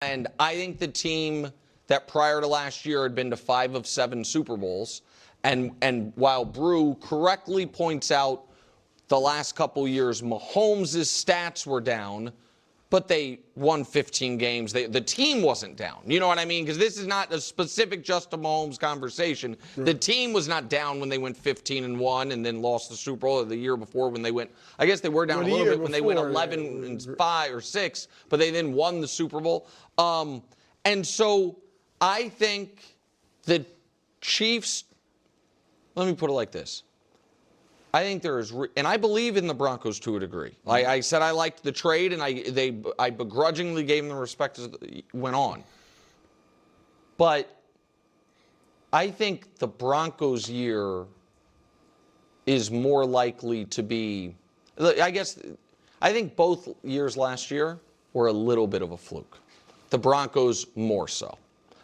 And I think the team that prior to last year had been to 5 of 7 Super Bowls, and while Brew correctly points out the last couple years Mahomes' stats were down, but they won 15 games. The team wasn't down. You know what I mean? Because this is not a specific just to Mahomes conversation. Right. The team was not down when they went 15-1 and then lost the Super Bowl the year before when they went. I guess they were down a little bit when they went 11-5 or 6, but they then won the Super Bowl. And so I think the Chiefs. Let me put it like this. I think there is, and I believe in the Broncos to a degree. I said I liked the trade, and I begrudgingly gave them the respect as it went on. But I think the Broncos' year is more likely to be, I think both years last year were a little bit of a fluke. The Broncos more so.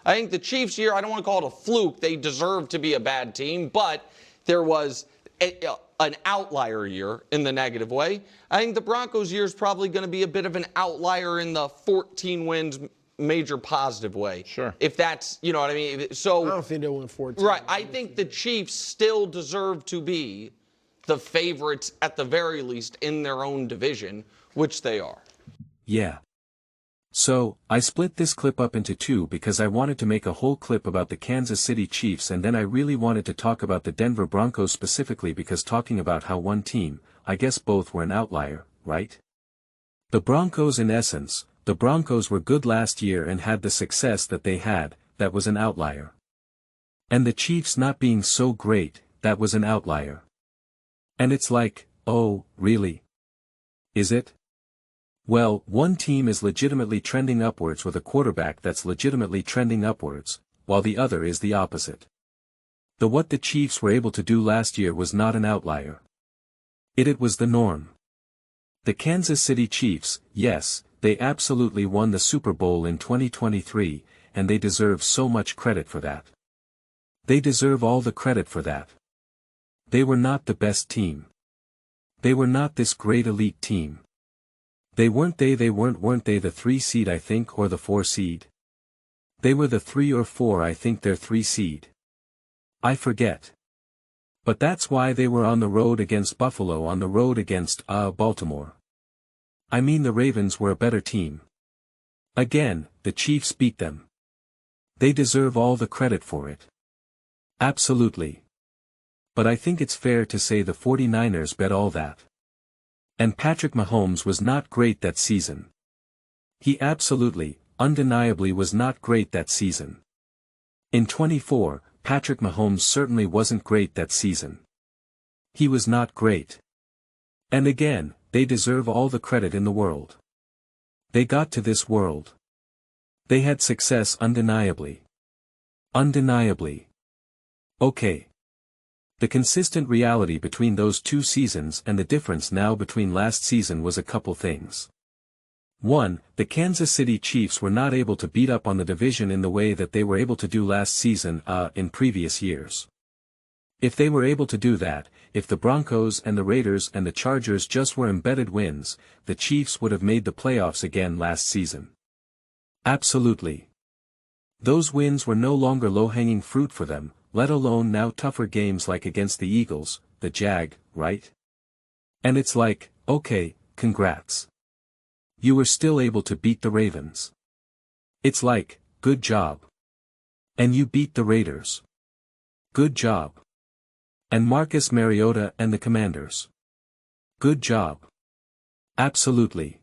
I think the Chiefs' year, I don't want to call it a fluke. They deserve to be a bad team, but there was an outlier year in the negative way. I think the Broncos' year is probably going to be a bit of an outlier in the 14 wins major positive way. Sure. If that's, you know what I mean? So I don't think they'll win 14. Right. I think the Chiefs still deserve to be the favorites at the very least in their own division, which they are. Yeah. So, I split this clip up into two because I wanted to make a whole clip about the Kansas City Chiefs, and then I really wanted to talk about the Denver Broncos specifically because talking about how one team, I guess both were an outlier, right? The Broncos, in essence, the Broncos were good last year and had the success that they had, that was an outlier. And the Chiefs not being so great, that was an outlier. And it's like, oh, really? Is it? Well, one team is legitimately trending upwards with a quarterback that's legitimately trending upwards, while the other is the opposite. What the Chiefs were able to do last year was not an outlier. It was the norm. The Kansas City Chiefs, yes, they absolutely won the Super Bowl in 2023, and they deserve so much credit for that. They deserve all the credit for that. They were not the best team. They were not this great elite team. Weren't they the 3 seed I think or the 4 seed? They were the 3 or 4 I think they're 3 seed. I forget. But that's why they were on the road against Buffalo, on the road against, Baltimore. I mean the Ravens were a better team. Again, the Chiefs beat them. They deserve all the credit for it. Absolutely. But I think it's fair to say the 49ers bet all that. And Patrick Mahomes was not great that season. He absolutely, undeniably was not great that season. In 24, Patrick Mahomes certainly wasn't great that season. He was not great. And again, they deserve all the credit in the world. They got to this world. They had success undeniably. Undeniably. Okay. The consistent reality between those 2 seasons and the difference now between last season was a couple things. 1. The Kansas City Chiefs were not able to beat up on the division in the way that they were able to do last season, in previous years. If they were able to do that, if the Broncos and the Raiders and the Chargers just were embedded wins, the Chiefs would have made the playoffs again last season. Absolutely. Those wins were no longer low-hanging fruit for them, let alone now tougher games like against the Eagles, the Jag, right? And it's like, okay, congrats. You were still able to beat the Ravens. It's like, good job. And you beat the Raiders. Good job. And Marcus Mariota and the Commanders. Good job. Absolutely.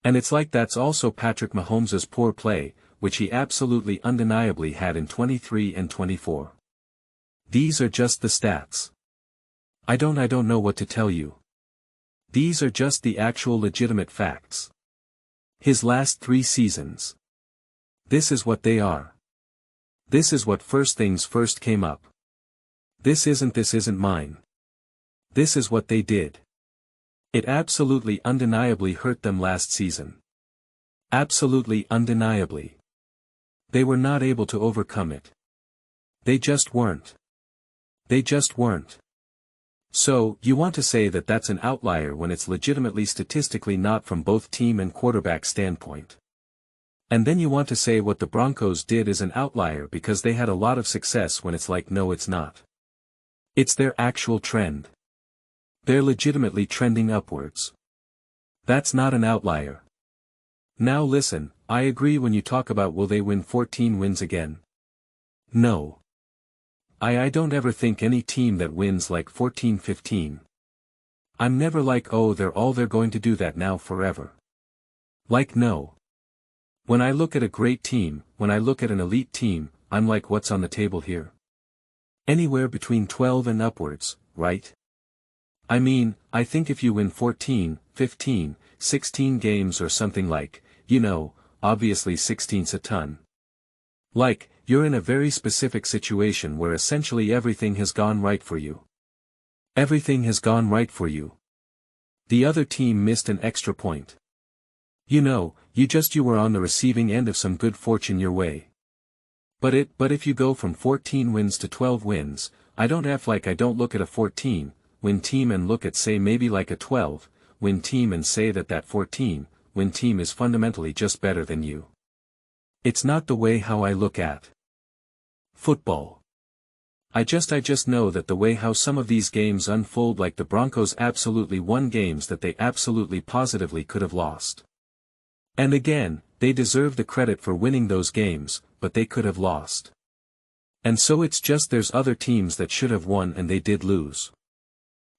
And it's like that's also Patrick Mahomes' poor play, which he absolutely undeniably had in 23 and 24. These are just the stats. I don't know what to tell you. These are just the actual legitimate facts. His last 3 seasons. This is what they are. This is what first things first came up. This isn't mine. This is what they did. It absolutely undeniably hurt them last season. Absolutely undeniably. They were not able to overcome it. They just weren't. They just weren't. So, you want to say that that's an outlier when it's legitimately statistically not from both team and quarterback standpoint. And then you want to say what the Broncos did is an outlier because they had a lot of success when it's like no it's not. It's their actual trend. They're legitimately trending upwards. That's not an outlier. Now listen, I agree when you talk about will they win 14 wins again? No. I don't ever think any team that wins like 14-15. I'm never like oh they're going to do that now forever. Like no. When I look at a great team, when I look at an elite team, I'm like what's on the table here? Anywhere between 12 and upwards, right? I mean, I think if you win 14, 15, 16 games or something like, obviously 16's a ton. Like, you're in a very specific situation where essentially everything has gone right for you. Everything has gone right for you. The other team missed an extra point. You were on the receiving end of some good fortune your way. But if you go from 14 wins to 12 wins, I don't look at a 14-win team and look at say maybe like a 12-win team and say that 14-win team is fundamentally just better than you. It's not the way how I look at football. I just know that the way how some of these games unfold, like the Broncos absolutely won games that they absolutely positively could have lost. And again, they deserve the credit for winning those games, but they could have lost. And so it's just there's other teams that should have won and they did lose.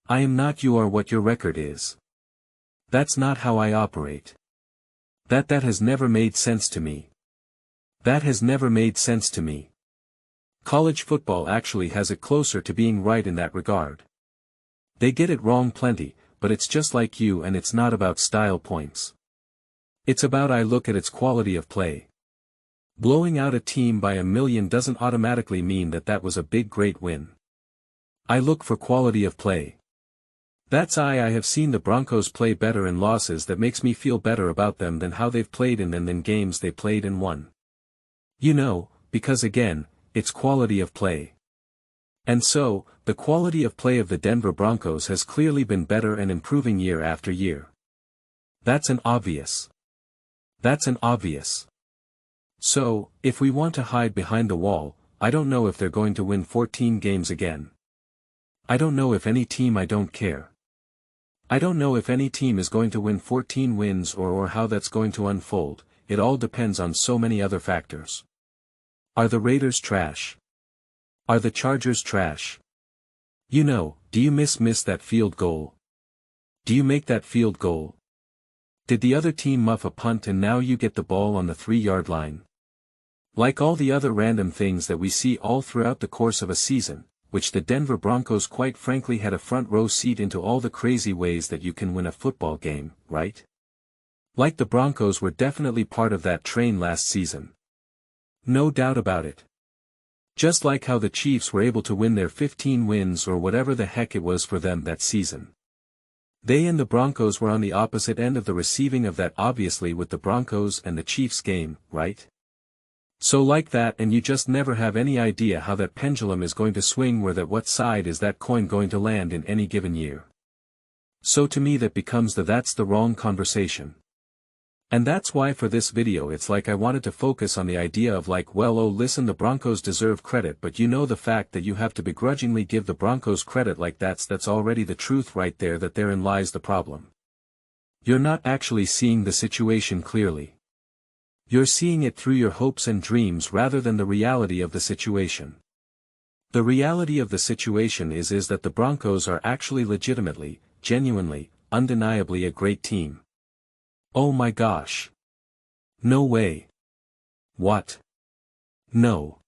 I am not you are what your record is. That's not how I operate. That has never made sense to me. That has never made sense to me. College football actually has it closer to being right in that regard. They get it wrong plenty, but it's just like you and it's not about style points. It's about I look at its quality of play. Blowing out a team by 1,000,000 doesn't automatically mean that was a big great win. I look for quality of play. That's I have seen the Broncos play better in losses that makes me feel better about them than how they've played in them than games they played and won. Because again, it's quality of play. And so, the quality of play of the Denver Broncos has clearly been better and improving year after year. That's an obvious. So, if we want to hide behind the wall, I don't know if they're going to win 14 games again. I don't know if any team I don't care. I don't know if any team is going to win 14 wins or how that's going to unfold, it all depends on so many other factors. Are the Raiders trash? Are the Chargers trash? Do you miss that field goal? Do you make that field goal? Did the other team muff a punt and now you get the ball on the 3-yard line? Like all the other random things that we see all throughout the course of a season, which the Denver Broncos quite frankly had a front row seat into all the crazy ways that you can win a football game, right? Like the Broncos were definitely part of that train last season. No doubt about it. Just like how the Chiefs were able to win their 15 wins or whatever the heck it was for them that season. They and the Broncos were on the opposite end of the receiving of that obviously with the Broncos and the Chiefs game, right? So like that and you just never have any idea how that pendulum is going to swing what side is that coin going to land in any given year. So to me that becomes that's the wrong conversation. And that's why for this video it's like I wanted to focus on the idea of listen the Broncos deserve credit but the fact that you have to begrudgingly give the Broncos credit that's already the truth right there that therein lies the problem. You're not actually seeing the situation clearly. You're seeing it through your hopes and dreams rather than the reality of the situation. The reality of the situation is that the Broncos are actually legitimately, genuinely, undeniably a great team. Oh my gosh. No way. What? No.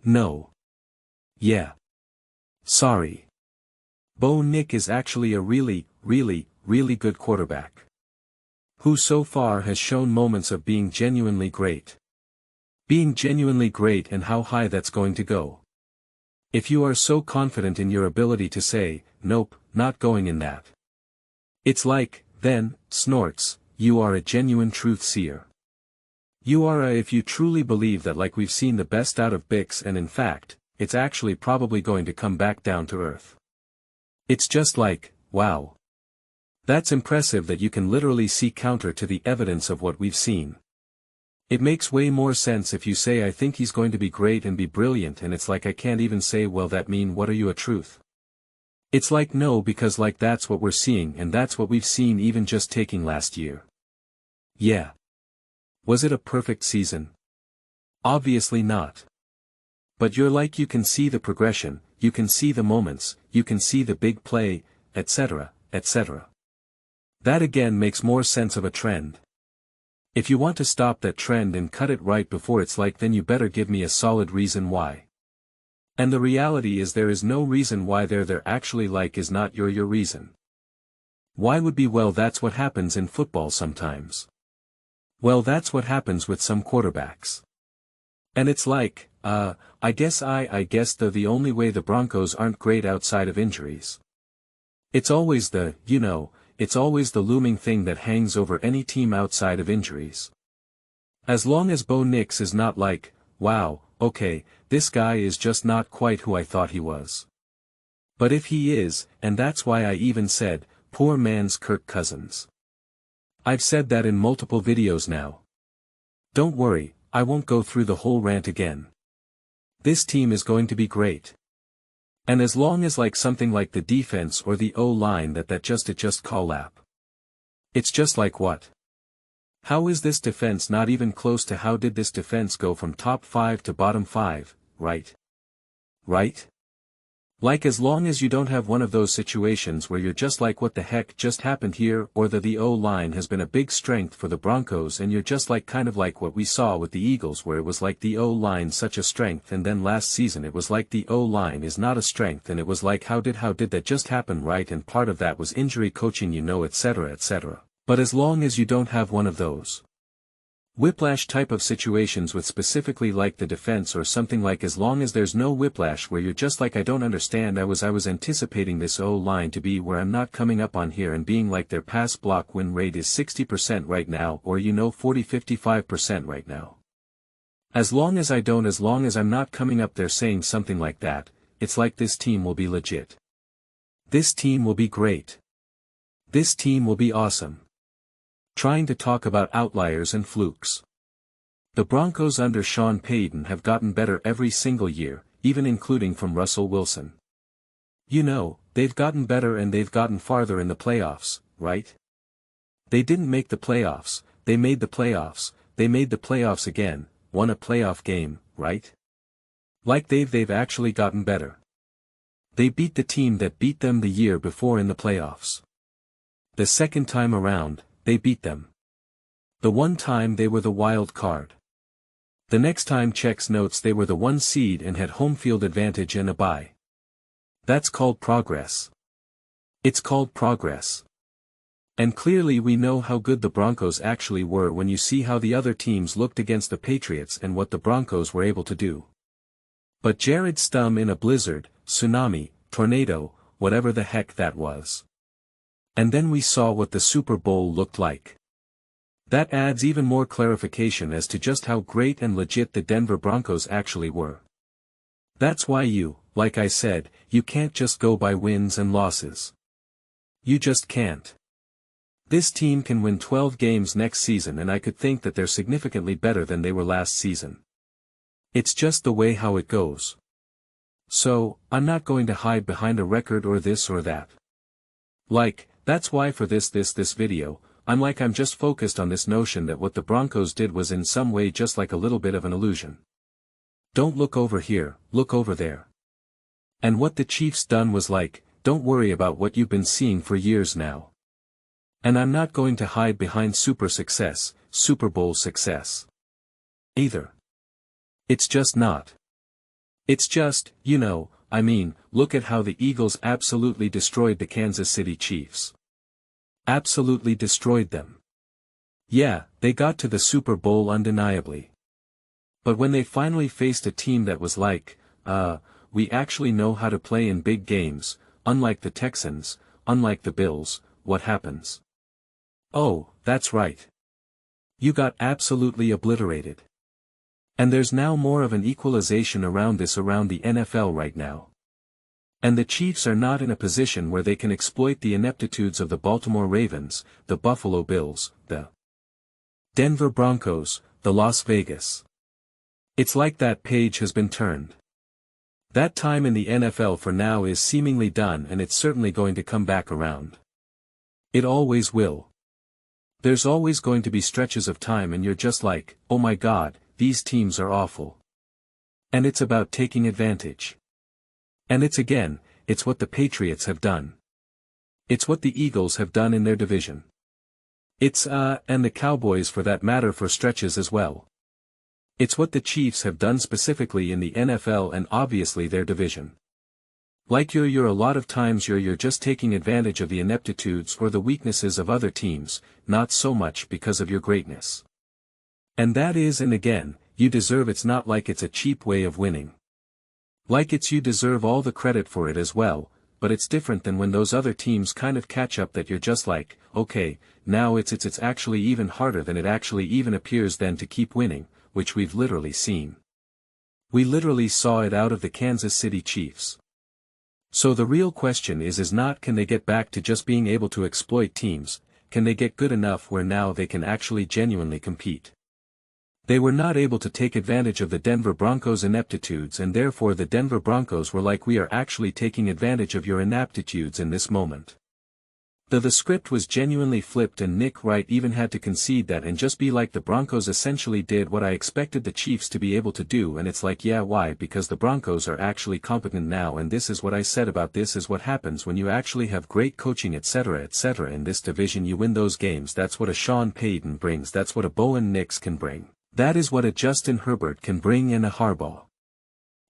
No. Yeah. Sorry. Bo Nick is actually a really, really, really good quarterback. Who so far has shown moments of being genuinely great. Being genuinely great and how high that's going to go. If you are so confident in your ability to say, nope, not going in that. It's like, then, snorts. You are a genuine truth seer. You are if you truly believe that we've seen the best out of Bix and in fact, it's actually probably going to come back down to earth. It's just wow. That's impressive that you can literally see counter to the evidence of what we've seen. It makes way more sense if you say I think he's going to be great and be brilliant, and it's like I can't even say well that mean what are you a truth? It's like no, because like that's what we're seeing, and that's what we've seen even just taking last year. Yeah. Was it a perfect season? Obviously not. But you're like you can see the progression, you can see the moments, you can see the big play, etc., etc. That again makes more sense of a trend. If you want to stop that trend and cut it right before it's like, then you better give me a solid reason why. And the reality is there is no reason why they're actually like is not your reason. Why would be well that's what happens in football sometimes. Well that's what happens with some quarterbacks. And it's like, I guess the only way the Broncos aren't great outside of injuries. It's always it's always the looming thing that hangs over any team outside of injuries. As long as Bo Nix is not like, wow, okay, this guy is just not quite who I thought he was. But if he is, and that's why I even said, poor man's Kirk Cousins. I've said that in multiple videos now. Don't worry, I won't go through the whole rant again. This team is going to be great. And as long as like something like the defense or the O-line it just collapse. It's just like what? How is this defense not even close to how did this defense go from top 5 to bottom 5, right? Right? Like as long as you don't have one of those situations where you're just like what the heck just happened here, or the O-line has been a big strength for the Broncos and you're just like kind of like what we saw with the Eagles where it was like the O-line such a strength and then last season it was like the O-line is not a strength and it was like how did that just happen, right? And part of that was injury, coaching, etc., etc. But as long as you don't have one of those whiplash type of situations with specifically like the defense or something, like as long as there's no whiplash where you're just like I don't understand, I was anticipating this O-line to be where I'm not coming up on here and being like their pass block win rate is 60% right now or 40-55% right now. As long as I'm not coming up there saying something like that, it's like this team will be legit. This team will be great. This team will be awesome. Trying to talk about outliers and flukes. The Broncos under Sean Payton have gotten better every single year, even including from Russell Wilson. They've gotten better and they've gotten farther in the playoffs, right? They didn't make the playoffs, they made the playoffs, they made the playoffs again, won a playoff game, right? Like they've actually gotten better. They beat the team that beat them the year before in the playoffs. The second time around, they beat them. The one time they were the wild card. The next time checks notes they were the 1 seed and had home field advantage and a bye. That's called progress. It's called progress. And clearly we know how good the Broncos actually were when you see how the other teams looked against the Patriots and what the Broncos were able to do. But Jared Stum in a blizzard, tsunami, tornado, whatever the heck that was. And then we saw what the Super Bowl looked like. That adds even more clarification as to just how great and legit the Denver Broncos actually were. That's why like I said, you can't just go by wins and losses. You just can't. This team can win 12 games next season and I could think that they're significantly better than they were last season. It's just the way how it goes. So, I'm not going to hide behind a record or this or that. That's why for this video, I'm just focused on this notion that what the Broncos did was in some way just like a little bit of an illusion. Don't look over here, look over there. And what the Chiefs done was like, don't worry about what you've been seeing for years now. And I'm not going to hide behind Super Bowl success. Either. It's just not. It's just, look at how the Eagles absolutely destroyed the Kansas City Chiefs. Absolutely destroyed them. Yeah, they got to the Super Bowl undeniably. But when they finally faced a team that was like, we actually know how to play in big games, unlike the Texans, unlike the Bills, what happens? Oh, that's right. You got absolutely obliterated. And there's now more of an equalization around the NFL right now. And the Chiefs are not in a position where they can exploit the ineptitudes of the Baltimore Ravens, the Buffalo Bills, the Denver Broncos, the Las Vegas. It's like that page has been turned. That time in the NFL for now is seemingly done, and it's certainly going to come back around. It always will. There's always going to be stretches of time and you're just like, oh my God, these teams are awful. And it's about taking advantage. And it's what the Patriots have done. It's what the Eagles have done in their division. And the Cowboys for that matter for stretches as well. It's what the Chiefs have done specifically in the NFL and obviously their division. Like you're a lot of times you're just taking advantage of the ineptitudes or the weaknesses of other teams, not so much because of your greatness. And that is, and again, you deserve. It's not like it's a cheap way of winning. Like it's you deserve all the credit for it as well, but it's different than when those other teams kind of catch up that you're just like, okay, now it's actually even harder than it actually even appears then to keep winning, which we've literally seen. We literally saw it out of the Kansas City Chiefs. So the real question is not can they get back to just being able to exploit teams, can they get good enough where now they can actually genuinely compete? They were not able to take advantage of the Denver Broncos' ineptitudes, and therefore the Denver Broncos were like, we are actually taking advantage of your inaptitudes in this moment. The script was genuinely flipped, and Nick Wright even had to concede that and just be like, the Broncos essentially did what I expected the Chiefs to be able to do, and it's like, yeah, why? Because the Broncos are actually competent now, and this is what I said about this is what happens when you actually have great coaching, etc. in this division. You win those games. That's what a Sean Payton brings, that's what a Bowen Nix can bring. That is what a Justin Herbert can bring, and a Harbaugh.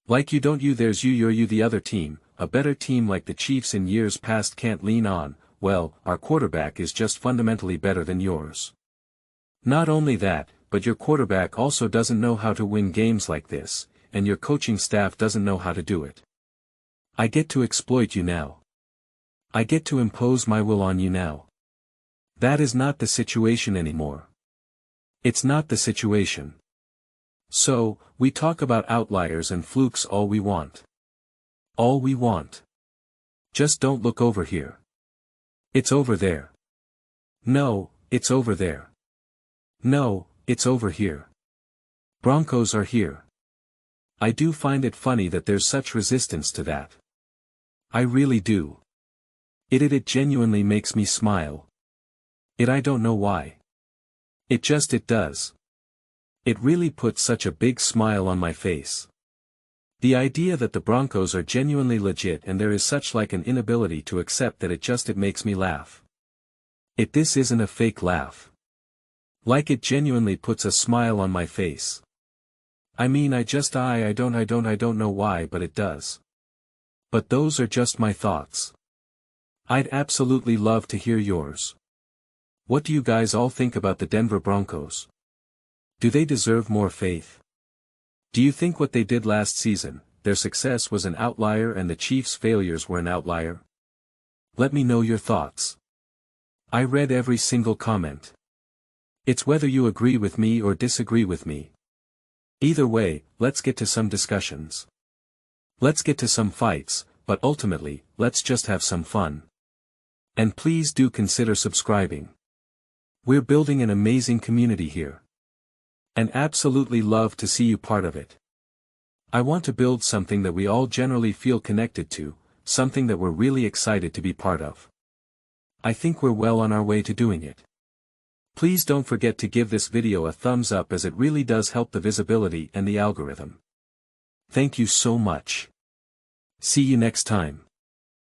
Like there's you the other team, a better team like the Chiefs in years past can't lean on, well, our quarterback is just fundamentally better than yours. Not only that, but your quarterback also doesn't know how to win games like this, and your coaching staff doesn't know how to do it. I get to exploit you now. I get to impose my will on you now. That is not the situation anymore. It's not the situation. So, we talk about outliers and flukes all we want. All we want. Just don't look over here. It's over there. No, it's over there. No, it's over here. Broncos are here. I do find it funny that there's such resistance to that. I really do. It genuinely makes me smile. I don't know why. It does. It really puts such a big smile on my face. The idea that the Broncos are genuinely legit and there is such like an inability to accept that it makes me laugh. This isn't a fake laugh. Like it genuinely puts a smile on my face. I mean I don't know why, but it does. But those are just my thoughts. I'd absolutely love to hear yours. What do you guys all think about the Denver Broncos? Do they deserve more faith? Do you think what they did last season, their success was an outlier and the Chiefs' failures were an outlier? Let me know your thoughts. I read every single comment. It's whether you agree with me or disagree with me. Either way, let's get to some discussions. Let's get to some fights, but ultimately, let's just have some fun. And please do consider subscribing. We're building an amazing community here. And absolutely love to see you part of it. I want to build something that we all generally feel connected to, something that we're really excited to be part of. I think we're well on our way to doing it. Please don't forget to give this video a thumbs up as it really does help the visibility and the algorithm. Thank you so much. See you next time.